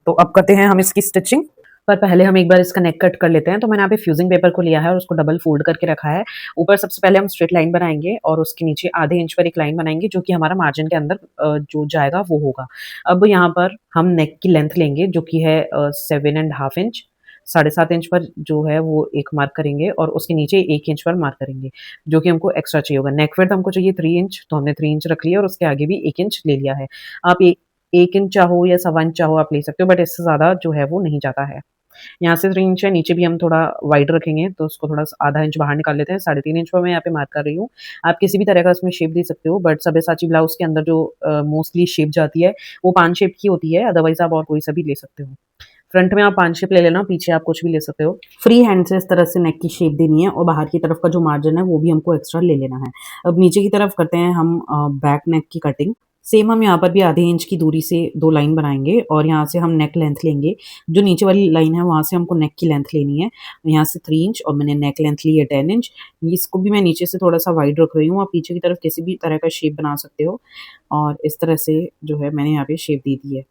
तो अब करते हैं हम इसकी स्टिचिंग। पर पहले हम एक बार इसका नेक कट कर लेते हैं। तो मैंने यहाँ पे फ्यूजिंग पेपर को लिया है और उसको डबल फोल्ड करके रखा है। ऊपर सबसे पहले हम स्ट्रेट लाइन बनाएँगे और उसके नीचे आधे इंच पर एक लाइन बनाएँगे जो कि हमारा मार्जिन के अंदर जो जाएगा वो होगा। अब यहाँ पर हम नेक की लेंथ लेंगे जो कि है 7 एंड हाफ इंच, 7.5 इंच पर जो है वो एक मार्क करेंगे और उसके नीचे 1 इंच पर मार्क करेंगे, जो कि हमको एक्स्ट्रा चाहिए होगा। नेक विड्थ हमको चाहिए 3 इंच, तो हमने 3 इंच रख लिया और उसके आगे भी 1 इंच ले लिया है। आप 1 इंच चाहो या सवा इंच चाहो आप ले सकते हो, बट इससे ज़्यादा जो है वो नहीं जाता है। यहाँ से 3 इंच है, नीचे भी हम थोड़ा वाइड रखेंगे, तो उसको थोड़ा सा आधा इंच बाहर निकाल लेते हैं। 3.5 इंच पर मैं यहाँ पे मार्क कर रही हूँ। आप किसी भी तरह का इसमें शेप दे सकते हो, बट सब्यासाची ब्लाउज़ के अंदर जो मोस्टली शेप जाती है, वो पान शेप की होती है, अदरवाइज़ आप और कोई सा भी ले सकते हो। फ्रंट में आप पान शेप ले लेना, पीछे आप कुछ भी ले सकते हो। फ्री हैंड से इस तरह से नेक की शेप देनी है और बाहर की तरफ का जो मार्जिन है, वो भी हमको एक्स्ट्रा ले लेना है। अब नीचे की तरफ करते हैं हम बैक नेक की कटिंग। सेम हम यहाँ पर भी आधे इंच की दूरी से 2 लाइन बनाएँगे और यहाँ से हम नेक लेंथ लेंगे। जो नीचे वाली लाइन है वहाँ से हमको नेक की लेंथ लेनी है। यहाँ से 3 इंच और मैंने नेक लेंथ ली है 10 इंच। इसको भी मैं नीचे से थोड़ा-सा वाइड रख रही हूँ। आप पीछे की तरफ किसी भी तरह का शेप बना सकते हो और इस तरह से जो है मैंने यहाँ पे शेप दे दी है।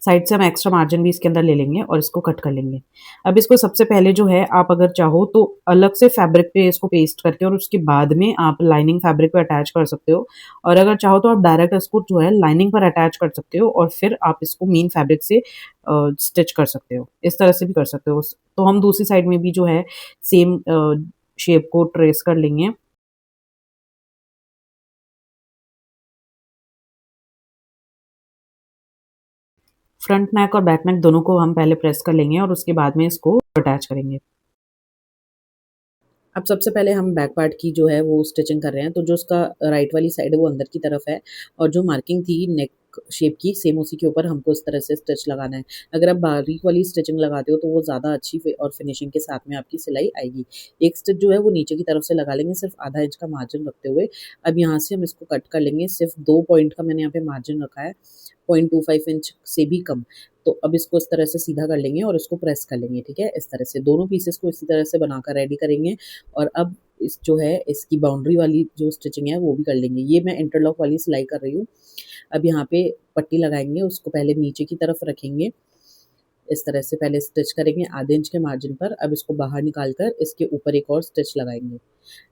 साइड से हम एक्स्ट्रा मार्जिन भी इसके अंदर ले लेंगे और इसको कट कर लेंगे। अब इसको सबसे पहले जो है आप अगर चाहो तो अलग से फैब्रिक पे इसको पेस्ट करके और उसके बाद में आप लाइनिंग फैब्रिक पे अटैच कर सकते हो और अगर चाहो तो आप डायरेक्ट इसको जो है लाइनिंग पर अटैच कर सकते हो और फिर आप इसको मेन फैब्रिक से स्टिच कर सकते हो। इस तरह से भी कर सकते हो। तो हम दूसरी साइड में भी जो है सेम शेप को ट्रेस कर लेंगे। फ्रंट नेक और बैक नेक दोनों को हम पहले प्रेस कर लेंगे और उसके बाद में इसको अटैच करेंगे। अब सबसे पहले हम बैक पार्ट की जो है वो स्टिचिंग कर रहे हैं, तो जो उसका राइट वाली साइड है वो अंदर की तरफ है और जो मार्किंग थी नेक शेप की सेम उसी के ऊपर हमको इस तरह से स्टिच लगाना है। अगर आप बारीक वाली स्टिचिंग लगाते हो तो वो ज़्यादा अच्छी और फिनिशिंग के साथ में आपकी सिलाई आएगी। एक स्टिच जो है वो नीचे की तरफ से लगा लेंगे सिर्फ आधा इंच का मार्जिन रखते हुए। अब यहाँ से हम इसको कट कर लेंगे, सिर्फ 2 पॉइंट का मैंने यहाँ पे मार्जिन रखा है, 0.25 इंच से भी कम। तो अब इसको इस तरह से सीधा कर लेंगे और इसको प्रेस कर लेंगे, ठीक है? इस तरह से दोनों पीसेस को इसी तरह से बनाकर रेडी करेंगे और अब इस जो है इसकी बाउंड्री वाली जो स्टिचिंग है वो भी कर लेंगे। ये मैं इंटरलॉक वाली सिलाई कर रही हूँ। अब यहाँ पे पट्टी लगाएँगे, उसको पहले नीचे की तरफ रखेंगे, इस तरह से पहले स्टिच करेंगे आधे इंच के मार्जिन पर। अब इसको बाहर निकाल कर इसके ऊपर एक और स्टिच लगाएँगे।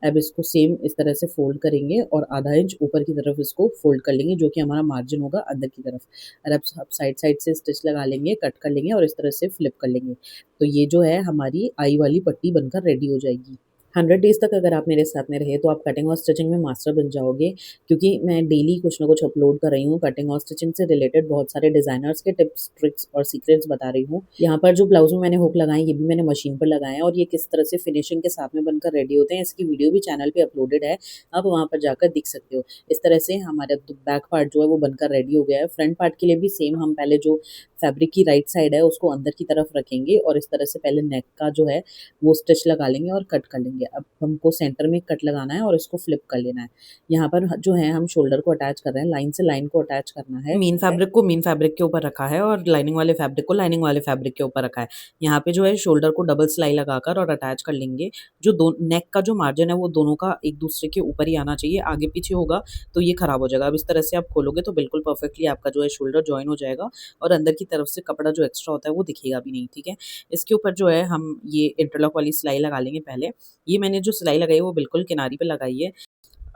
अब इसको सेम इस तरह से फ़ोल्ड करेंगे और आधा इंच ऊपर की तरफ इसको फ़ोल्ड कर लेंगे, जो कि हमारा मार्जिन होगा अंदर की तरफ। और अब साइड-साइड से स्टिच लगा लेंगे, कट कर लेंगे और इस तरह से फ्लिप कर लेंगे। तो ये जो है हमारी आई वाली पट्टी बनकर रेडी हो जाएगी। 100 डेज़ तक अगर आप मेरे साथ में रहे तो आप कटिंग और स्टिचिंग में मास्टर बन जाओगे, क्योंकि मैं डेली कुछ ना कुछ अपलोड कर रही हूँ कटिंग और स्टिचिंग से रिलेटेड। बहुत सारे डिज़ाइनर्स के टिप्स, ट्रिक्स और सीक्रेट्स बता रही हूँ। यहाँ पर जो ब्लाउज़ में मैंने हुक लगाए ये भी मैंने मशीन पर लगाए हैं और ये किस तरह से फिनिशिंग के साथ में बनकर रेडी होते हैं इसकी वीडियो भी चैनल पे अपलोडेड है, आप वहाँ पर जाकर देख सकते हो। इस तरह से हमारा बैक पार्ट जो है वो बनकर रेडी हो गया है। फ्रंट पार्ट के लिए भी सेम हम पहले जो फैब्रिक की राइट साइड है उसको अंदर की तरफ रखेंगे और इस तरह से पहले नेक का जो है वो स्टिच लगा लेंगे और कट कर लेंगे। अब हमको सेंटर में कट लगाना है और इसको फ्लिप कर लेना है। यहाँ पर जो है हम शोल्डर को अटैच कर रहे हैं, लाइन से लाइन को अटैच करना है। मेन फैब्रिक को मेन फैब्रिक के ऊपर रखा है और लाइनिंग वाले फैब्रिक को लाइनिंग वाले फैब्रिक के ऊपर रखा है। यहाँ पे जो है शोल्डर को डबल सिलाई लगाकर और अटैच कर लेंगे। जो दो नेक का जो मार्जिन है वो दोनों का एक दूसरे के ऊपर ही आना चाहिए, आगे पीछे होगा तो ये खराब हो जाएगा। अब इस तरह से आप खोलोगे तो बिल्कुल परफेक्टली आपका जो है शोल्डर जॉइन हो जाएगा और अंदर की तरफ से कपड़ा जो एक्स्ट्रा होता है वो दिखेगा भी नहीं, ठीक है? इसके ऊपर जो है हम ये इंटरलॉक वाली सिलाई लगा लेंगे पहले। ये मैंने जो सिलाई लगाई है वो बिल्कुल किनारी पे लगाई है।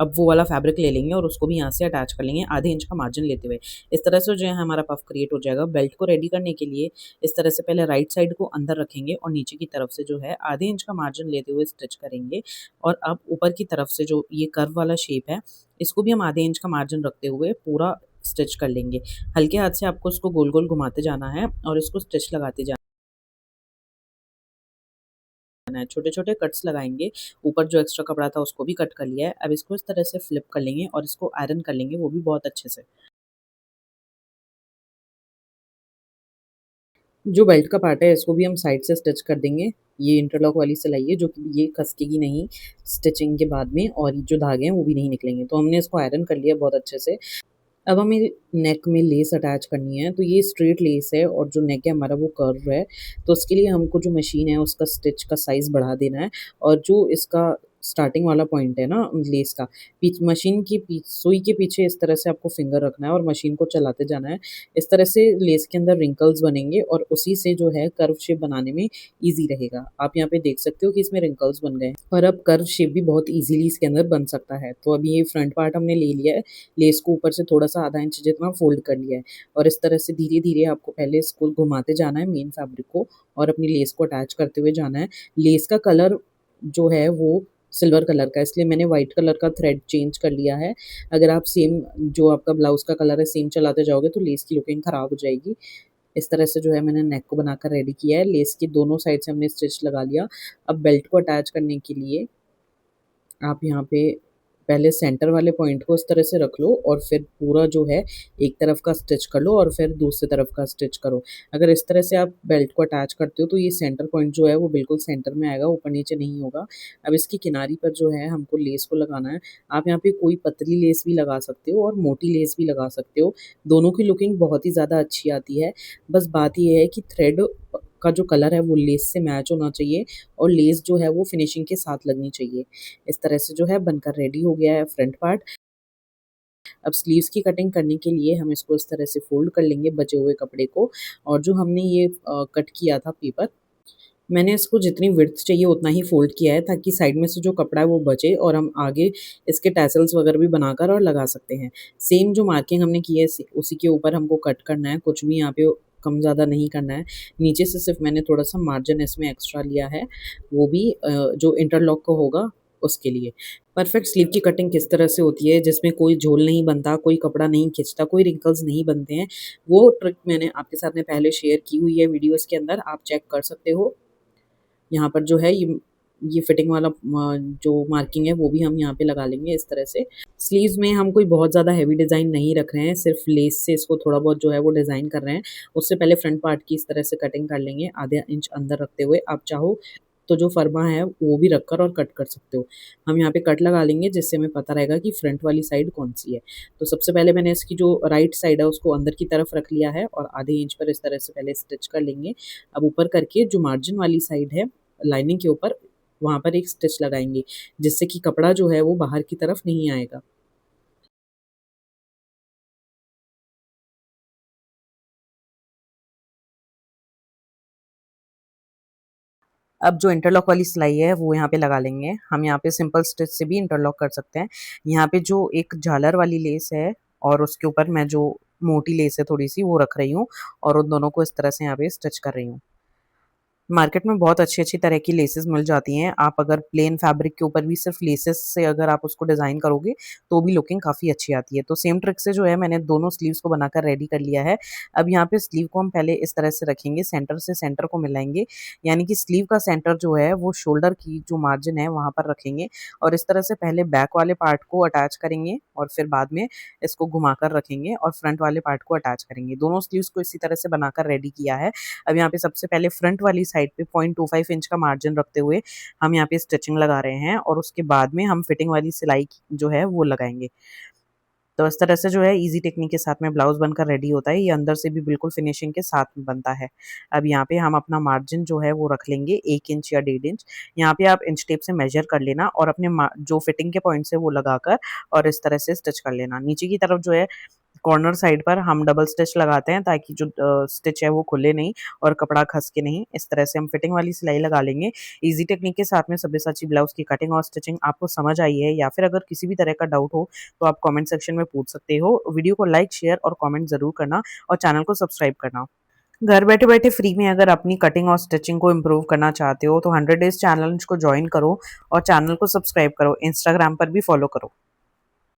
अब वो वाला फैब्रिक ले लेंगे और उसको भी यहाँ से अटैच कर लेंगे आधे इंच का मार्जिन लेते हुए। इस तरह से जो है हमारा पफ क्रिएट हो जाएगा। बेल्ट को रेडी करने के लिए इस तरह से पहले राइट साइड को अंदर रखेंगे और नीचे की तरफ से जो है आधे इंच का मार्जिन लेते हुए स्टिच करेंगे और अब ऊपर की तरफ से जो ये कर्व वाला शेप है इसको भी हम आधे इंच का मार्जिन रखते हुए पूरा स्टिच कर लेंगे। हल्के हाथ से आपको इसको गोल-गोल घुमाते जाना है और इसको स्टिच लगाते जाना है। छोटे-छोटे कट्स लगाएँगे। ऊपर जो एक्स्ट्रा कपड़ा था उसको भी कट कर लिया है। अब इसको इस तरह से फ्लिप कर लेंगे और इसको आयरन कर लेंगे, वो भी बहुत अच्छे से। जो बेल्ट का पार्ट है इसको भी हम साइड से स्टिच कर देंगे। ये इंटरलॉक वाली सिलाई है जो कि ये खसकेगी नहीं स्टिचिंग के बाद में और जो धागे हैं वो भी नहीं निकलेंगे। तो हमने इसको आयरन कर लिया बहुत अच्छे से। अब हमें नेक में लेस अटैच करनी है, तो ये स्ट्रेट लेस है और जो नेक है हमारा वो कर्व है, तो उसके लिए हमको जो मशीन है उसका स्टिच का साइज़ बढ़ा देना है और जो इसका स्टार्टिंग वाला पॉइंट है ना लेस का, मशीन की सुई के पीछे इस तरह से आपको फिंगर रखना है और मशीन को चलाते जाना है। इस तरह से लेस के अंदर रिंकल्स बनेंगे और उसी से जो है कर्व शेप बनाने में ईज़ी रहेगा। आप यहाँ पे देख सकते हो कि इसमें रिंकल्स बन गए हैं और अब कर्व शेप भी बहुत ईज़िली इसके अंदर बन सकता है। तो अभी ये फ्रंट पार्ट हमने ले लिया है, लेस को ऊपर से थोड़ा-सा आधा इंच जितना फ़ोल्ड कर लिया है और इस तरह से धीरे-धीरे आपको पहले इसको घुमाते जाना है मेन फैब्रिक को और अपनी लेस को अटैच करते हुए जाना है। लेस का कलर जो है वो सिल्वर कलर का है, इसलिए मैंने व्हाइट कलर का थ्रेड चेंज कर लिया है। अगर आप सेम जो आपका ब्लाउज़ का कलर है सेम चलाते जाओगे तो लेस की लुकिंग ख़राब हो जाएगी। इस तरह से जो है मैंने नेक को बनाकर रेडी किया है। लेस की दोनों साइड से हमने स्टिच लगा लिया। अब बेल्ट को अटैच करने के लिए आप यहाँ पे पहले सेंटर वाले पॉइंट को इस तरह से रख लो और फिर पूरा जो है एक तरफ का स्टिच कर लो और फिर दूसरी तरफ का स्टिच करो। अगर इस तरह से आप बेल्ट को अटैच करते हो तो ये सेंटर पॉइंट जो है वो बिल्कुल सेंटर में आएगा, ऊपर-नीचे नहीं होगा। अब इसकी किनारी पर जो है हमको लेस को लगाना है। आप यहाँ पे कोई पतली लेस भी लगा सकते हो और मोटी लेस भी लगा सकते हो। दोनों की लुकिंग बहुत ही ज़्यादा अच्छी आती है। बस बात ये है कि थ्रेड का जो कलर है वो लेस से मैच होना चाहिए और लेस जो है वो फिनिशिंग के साथ लगनी चाहिए। इस तरह से जो है बनकर रेडी हो गया है फ्रंट पार्ट। अब स्लीव्स की कटिंग करने के लिए हम इसको इस तरह से फ़ोल्ड कर लेंगे बचे हुए कपड़े को और जो हमने ये कट किया था पेपर, मैंने इसको जितनी विड्थ चाहिए उतना ही फ़ोल्ड किया है ताकि साइड में से जो कपड़ा है वो बचे और हम आगे इसके टैसल्स वगैरह भी बनाकर और लगा सकते हैं। सेम जो मार्किंग हमने की है उसी के ऊपर हमको कट करना है, कुछ भी यहाँ पे कम ज़्यादा नहीं करना है। नीचे से सिर्फ़ मैंने थोड़ा-सा मार्जिन इसमें एक्स्ट्रा लिया है, वो भी जो इंटरलॉक का होगा उसके लिए। परफेक्ट स्लीव की कटिंग किस तरह से होती है जिसमें कोई झोल नहीं बनता, कोई कपड़ा नहीं खिंचता, कोई रिंकल्स नहीं बनते हैं, वो ट्रिक मैंने आपके साथ में पहले शेयर की हुई है वीडियोज़ के अंदर, आप चेक कर सकते हो। यहाँ पर जो है ये फिटिंग वाला जो मार्किंग है वो भी हम यहाँ पे लगा लेंगे इस तरह से। स्लीव्स में हम कोई बहुत ज़्यादा हेवी डिज़ाइन नहीं रख रहे हैं, सिर्फ लेस से इसको थोड़ा बहुत जो है वो डिज़ाइन कर रहे हैं। उससे पहले फ्रंट पार्ट की इस तरह से कटिंग कर लेंगे आधे इंच अंदर रखते हुए। आप चाहो तो जो फरमा है वो भी रखकर और कट कर सकते हो। हम यहाँ पे कट लगा लेंगे जिससे हमें पता रहेगा कि फ्रंट वाली साइड कौन-सी है। तो सबसे पहले मैंने इसकी जो राइट साइड है उसको अंदर की तरफ रख लिया है और आधे इंच पर इस तरह से पहले स्टिच कर लेंगे। अब ऊपर करके जो मार्जिन वाली साइड है लाइनिंग के ऊपर, वहाँ पर एक स्टिच लगाएँगे, जिससे कि कपड़ा जो है वो बाहर की तरफ नहीं आएगा। अब जो इंटरलॉक वाली सिलाई है वो यहाँ पे लगा लेंगे। हम यहाँ पे सिंपल स्टिच से भी इंटरलॉक कर सकते हैं। यहाँ पे जो एक झालर वाली लेस है और उसके ऊपर मैं जो मोटी लेस है थोड़ी-सी वो रख रही हूँ और उन दोनों को इस तरह से यहाँ पे स्टिच कर रही हूँ। मार्केट में बहुत अच्छी-अच्छी तरह की लेसेस मिल जाती हैं। आप अगर प्लेन फैब्रिक के ऊपर भी सिर्फ़ लेसेस से अगर आप उसको डिज़ाइन करोगे, तो भी लुकिंग काफ़ी अच्छी आती है। तो सेम ट्रिक से जो है मैंने दोनों स्लीव्स को बनाकर रेडी कर लिया है। अब यहाँ पे स्लीव को हम पहले इस तरह से रखेंगे, सेंटर से सेंटर को मिलाएँगे, यानी कि स्लीव का सेंटर जो है वो शोल्डर की जो मार्जिन है वहाँ पर रखेंगे और इस तरह से पहले बैक वाले पार्ट को अटैच करेंगे और फिर बाद में इसको घुमाकर रखेंगे और फ्रंट वाले पार्ट को अटैच करेंगे। दोनों स्लीव्स को इसी तरह से बनाकर रेडी किया है। अब यहाँ पे सबसे पहले फ्रंट वाली साइड पे 0.25 इंच का मार्जिन रखते हुए हम यहाँ पे स्टिचिंग लगा रहे हैं और उसके बाद में हम फिटिंग वाली सिलाई जो है वो लगाएँगे। तो इस तरह से जो है ईज़ी टेक्निक के साथ में ब्लाउज़ बनकर रेडी होता है। ये अंदर से भी बिल्कुल फिनिशिंग के साथ में बनता है। अब यहाँ पे हम अपना मार्जिन जो है वो रख लेंगे 1 इंच या 1.5 इंच। यहाँ पे आप इंच टेप से मेज़र कर लेना और अपने जो फिटिंग के पॉइंट्स है वो लगाकर और इस तरह से स्टिच कर लेना। नीचे की तरफ जो है कॉर्नर साइड पर हम डबल स्टिच लगाते हैं ताकि जो स्टिच है वो खुले नहीं और कपड़ा खसके नहीं। इस तरह से हम फिटिंग वाली सिलाई लगा लेंगे। ईज़ी टेक्निक के साथ में सब्यसाची ब्लाउज़ की कटिंग और स्टिचिंग आपको समझ आई है या फिर अगर किसी भी तरह का डाउट हो तो आप कमेंट सेक्शन में पूछ सकते हो। वीडियो को लाइक, शेयर और कमेंट ज़रूर करना और चैनल को सब्सक्राइब करना। घर बैठे-बैठे फ्री में अगर अपनी कटिंग और स्टिचिंग को इम्प्रूव करना चाहते हो तो 100 डेज़ चैलेंज को जॉइन करो और चैनल को सब्सक्राइब करो। इंस्टाग्राम पर भी फॉलो करो।